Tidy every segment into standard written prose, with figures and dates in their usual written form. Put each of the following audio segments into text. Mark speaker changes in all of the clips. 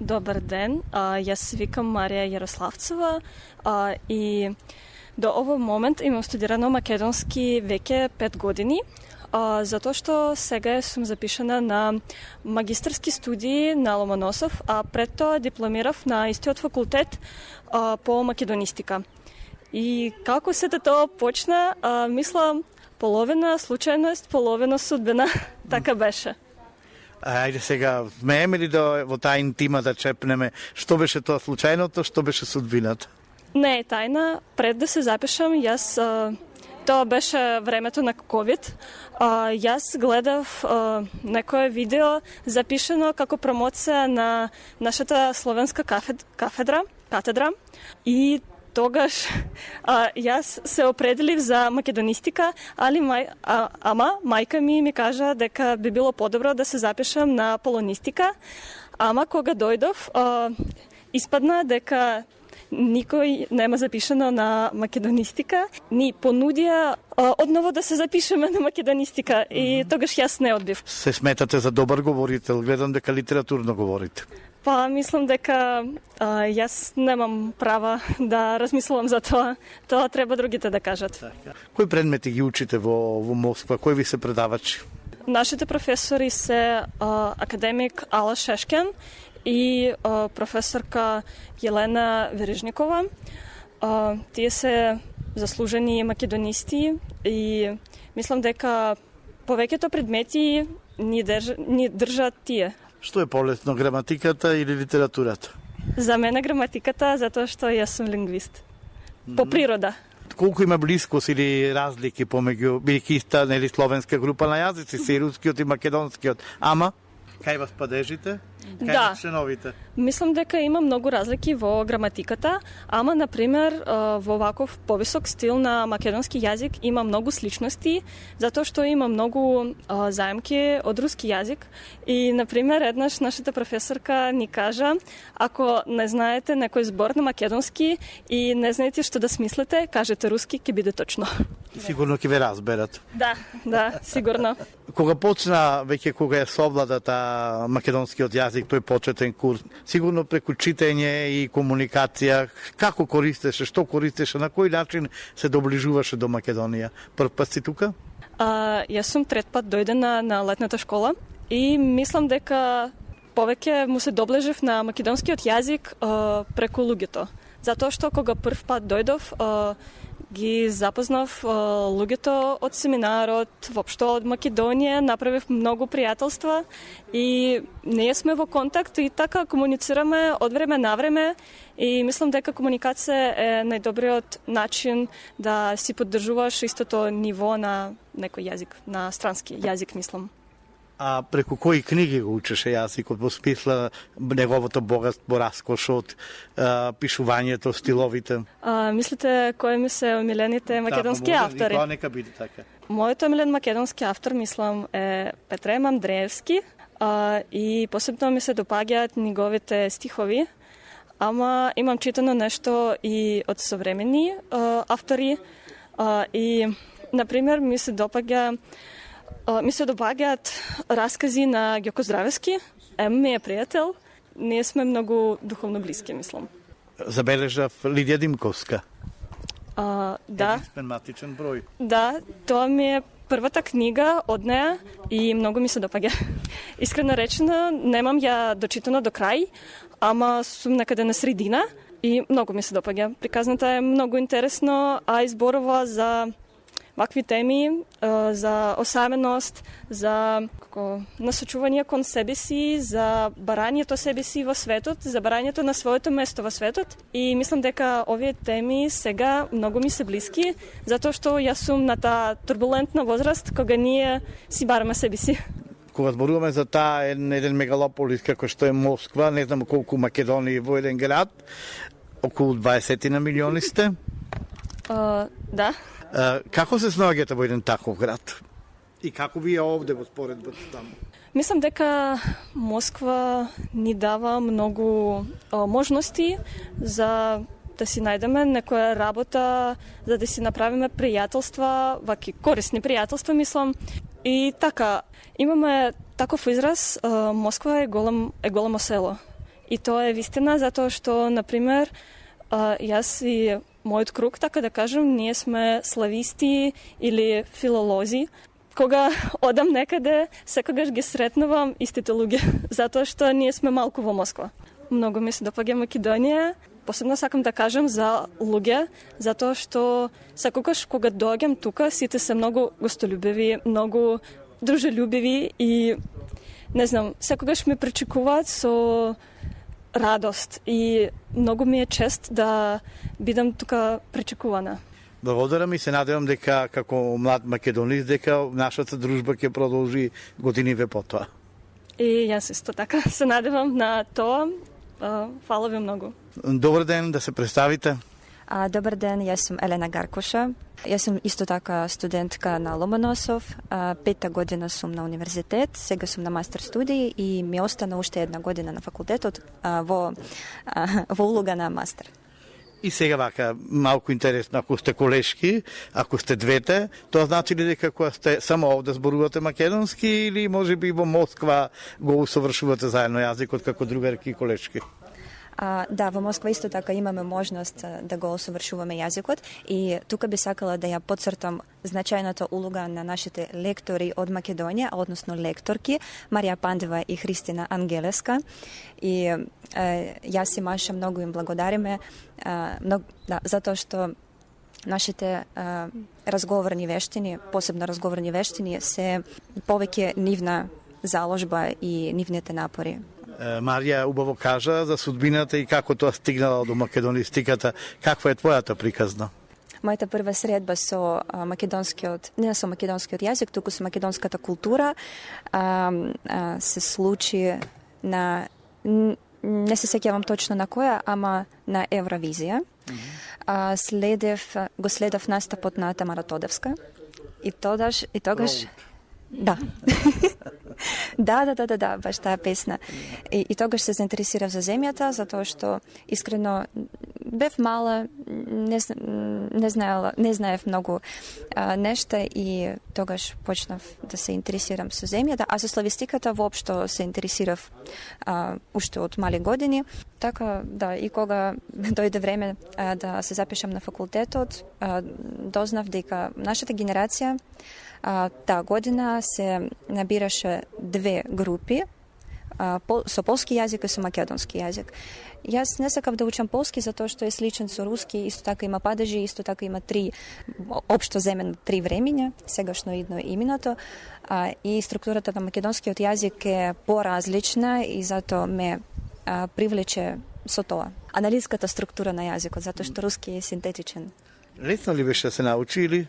Speaker 1: Добар ден, јас се викам Марија Јарославцева и до овој момент имам студирано македонски веќе 5 години, затоа што сега сум запишана на магистарски студии на Ломоносов, а пред тоа дипломирав на истиот факултет по македонистика. И како сето тоа почна, мислам, половина случајност, половина судбина, така беше.
Speaker 2: Ајде сега, смееме ли да во таа интима да чепнеме што беше тоа случајното, што беше судбината?
Speaker 1: Не е тајна, пред да се запишам, јас тоа беше времето на COVID. Јас гледав некое видео запишено како промоција на нашата словенска катедра и тогаш јас се определив за македонистика, ама мајка ми кажа дека би било подобро да се запишам на полонистика, ама кога дојдов испадна дека никој нема запишано на македонистика. Ни понудија одново да се запишеме на македонистика и тогаш јас не одбив.
Speaker 2: Се сметате за добар говорител, гледам дека литературно говорите.
Speaker 1: Па, мислам дека јас немам права да размислувам за тоа. Тоа треба другите да кажат.
Speaker 2: Кои предмети ги учите во Москва? Кои ви се предавачи?
Speaker 1: Нашите професори се академик Ала Шешкен и професорка Јелена Верижникова. Тие се заслужени македонисти и мислам дека повеќето предмети ни држат тие.
Speaker 2: Што е полесно, граматиката или литературата?
Speaker 1: За мене граматиката, затоа што јас сум лингвист. По природа.
Speaker 2: Колку има блискост или разлики помеѓу бидејќи иста нели словенска група на јазици, се и рускиот и македонскиот, ама кај вас падежите?
Speaker 1: Да.
Speaker 2: Членовите?
Speaker 1: Мислам дека има многу разлики во граматиката, ама, например, во ваков повисок стил на македонски јазик има многу сличности, затоа што има многу заемки од руски јазик. И, например, еднаш нашата професорка ни кажа, ако не знаете некој збор на македонски и не знаете што да смислите, кажете руски, ќе биде точно.
Speaker 2: Сигурно ќе ве разберат.
Speaker 1: Да, сигурно.
Speaker 2: Кога почна, веќе кога ја совладата македонскиот јазик, тој почетен курс, сигурно преку читење и комуникација, како користеше, што користеше, на кој начин се доближуваше до Македонија? Прв пат си тука?
Speaker 1: Јас сум трет пат дојдена на летната школа и мислам дека повеќе му се доближив на македонскиот јазик преку луѓето. Затоа што кога прв пат дојдов, ги запознав луѓето од семинарот, воопшто од Македонија, направив многу пријателства и ние сме во контакт и така комуницираме од време на време и мислам дека комуникација е најдобриот начин да си поддржуваш истото ниво на некој јазик, на странски јазик, мислам.
Speaker 2: А преку кои книги го учеше јазикот во смисла неговото богатство, раскошот, пишувањето, стиловите?
Speaker 1: Мислите кои ми се омилените македонски автори?
Speaker 2: Да, нека биде така.
Speaker 1: Мојот омилен македонски автор, мислам, е Петрем Андреевски и посебно ми се допаѓаат неговите стихови, ама имам читано нешто и од современи автори и, например, ми се допаѓаат раскази на Ѓоко Здравевски, ми е пријател, ние сме многу духовно блиски, мислам.
Speaker 2: Забележав Лидија Димковска.
Speaker 1: Да.
Speaker 2: Еден спематичен број.
Speaker 1: Да, тоа ми е првата книга од неа и многу ми се допаѓа. Искрено речено, немам ја дочитано до крај, ама сум некаде на средина и многу ми се допаѓа. Приказната е многу интересно, а изборува за вакви теми, за осаменост, за насочување кон себе си, за барањето себе си во светот, за барањето на своето место во светот. И мислам дека овие теми сега многу ми се блиски, затоа што јас сум на таа турбулентна возраст кога ние си бараме себе си.
Speaker 2: Кога зборуваме за таа еден мегалополис како што е Москва, не знам колку Македонија во еден град, околу 20 на милиони сте?
Speaker 1: Да.
Speaker 2: Како се снаоѓате во еден таков град? И како ви е овде во споредба таму?
Speaker 1: Мислам дека Москва ни дава многу можности за да си најдеме некоја работа, за да си направиме пријателства, ваки корисни пријателства, мислам. И така, имаме таков израз, Москва е големо село. И тоа е вистина затоа што, например, јас и мојот круг, така да кажем, ние сме слависти или филолози. Кога одам некаде, секогаш ги сретнувам истите луѓе, затоа што ние сме малку во Москва. Многу ми се допаѓа Македонија. Посебно сакам да кажам за луѓе, затоа што секогаш кога доаѓам тука, сите се многу гостолюбиви, многу дружелюбиви и не знам, секогаш ме пречекуваат со радост и многу ми е чест да бидам тука пречекувана.
Speaker 2: Благодарам и се надевам дека како млад македонист дека нашата дружба ќе продолжи години потоа.
Speaker 1: И јас исто така се надевам на тоа. Фала ви многу.
Speaker 2: Добар ден, да се представите.
Speaker 3: Добар ден, јас сум Елена Гаркуша. Јас сум исто така студентка на Ломоносов. 5-та година сум на универзитет, сега сум на мастер студии и ми остана уште една година на факултетот во улога на мастер.
Speaker 2: И сега вака, малку интересно, ако сте колешки, ако сте двете, тоа значи ли дека кога сте само овде зборувате македонски или може би во Москва го усовршувате заедно јазикот како другарки и колешки?
Speaker 3: Да, во Москва исто така имаме можност да го усовршуваме јазикот и тука би сакала да ја потцртам значајната улога на нашите лектори од Македонија, односно лекторки Марија Пандева и Христина Ангелеска. И јас и Маша многу им благодариме затоа што нашите разговорни вештини, посебно разговорни вештини, се повеќе нивна заложба и нивните напори.
Speaker 2: Марија убаво кажа за судбината и како тоа стигнала до македонистиката. Каква е твојата приказна?
Speaker 3: Мојата прва средба со македонскиот, не со македонскиот јазик, туку со македонската култура, се случи на, не се сеќавам точно на која, ама на Евровизија. Го следев настапот на Тамара Тодевска и тогаш да. Да, баш таа песна. И тогаш се заинтересирав за земјата, затоа што искрено бев мала, не знаев многу нешта и тогаш почнав да се интересирам со земјата, а со славистиката воопшто се интересирав уште од мали години. Така, да, и кога дојде време да се запишам на факултетот, дознав дека нашата генерација таа година се набираше две групи со полски јазик и со македонски јазик. Јас не сакав да учам полски затоа што е сличен со руски, исто така има падежи, исто така има општо земено 3 времиња, сегашно, идно и минато, и структурата на македонскиот јазик е поразлична и затоа ме привлече со тоа. Аналитската структура на јазикот, затоа што руски е синтетичен.
Speaker 2: Лесно ли беше да се научи или?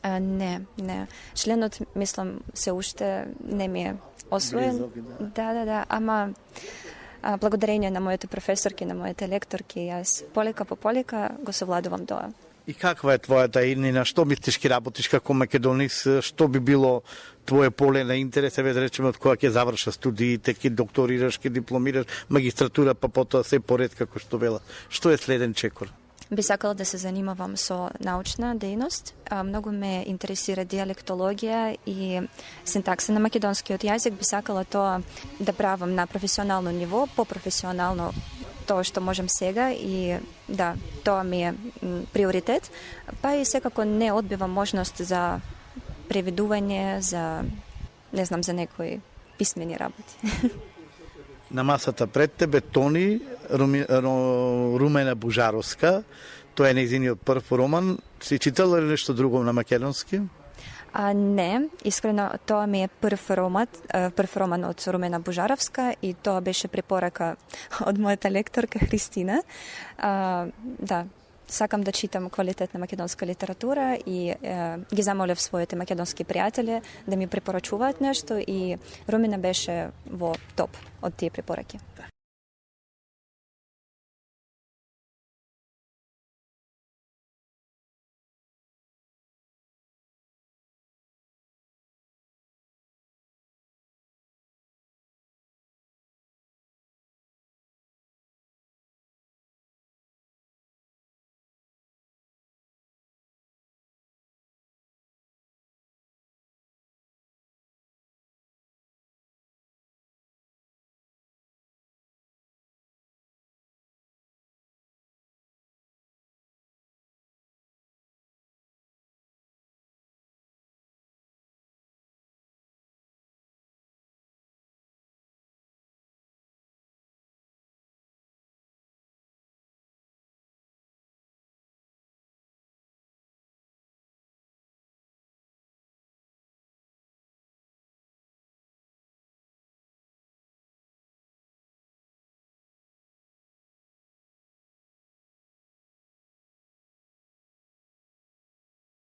Speaker 3: Не. Членот, мислам, се уште не ми е освоен. Да, ама благодарение на моите професорки, на моите лекторки, јас полека по полека го совладувам тоа.
Speaker 2: И каква е твојата иднина? Што мислиш ки работиш како македонист? Што би било твое поле на интерес? Да речеме, од кога ќе завршиш студиите, ќе докторираш, ќе дипломираш, магистратура, па потоа се поред како што вела. Што е следен чекор?
Speaker 3: Би сакала да се занимавам со научна дејност. Многу ме интересира диалектологија и синтакса на македонскиот јазик. Би сакала тоа да правам на професионално ниво, попрофесионално тоа што можам сега и да, тоа ми е приоритет. Па и секако не одбивам можност за преведување, за за некои писмени работи.
Speaker 2: На масата пред тебе Тони, Румена Бужаровска, тоа е нејзиниот прв роман. Си читала ли нешто друго на македонски?
Speaker 3: Не, искрено тоа ми е прв роман од Румена Бужаровска и тоа беше препорака од мојата лекторка Христина. Да, сакам да читам квалитетна македонска литература и ги замолев своите македонски пријатели да ми препорачуваат нешто и Румена беше во топ од тие препораки.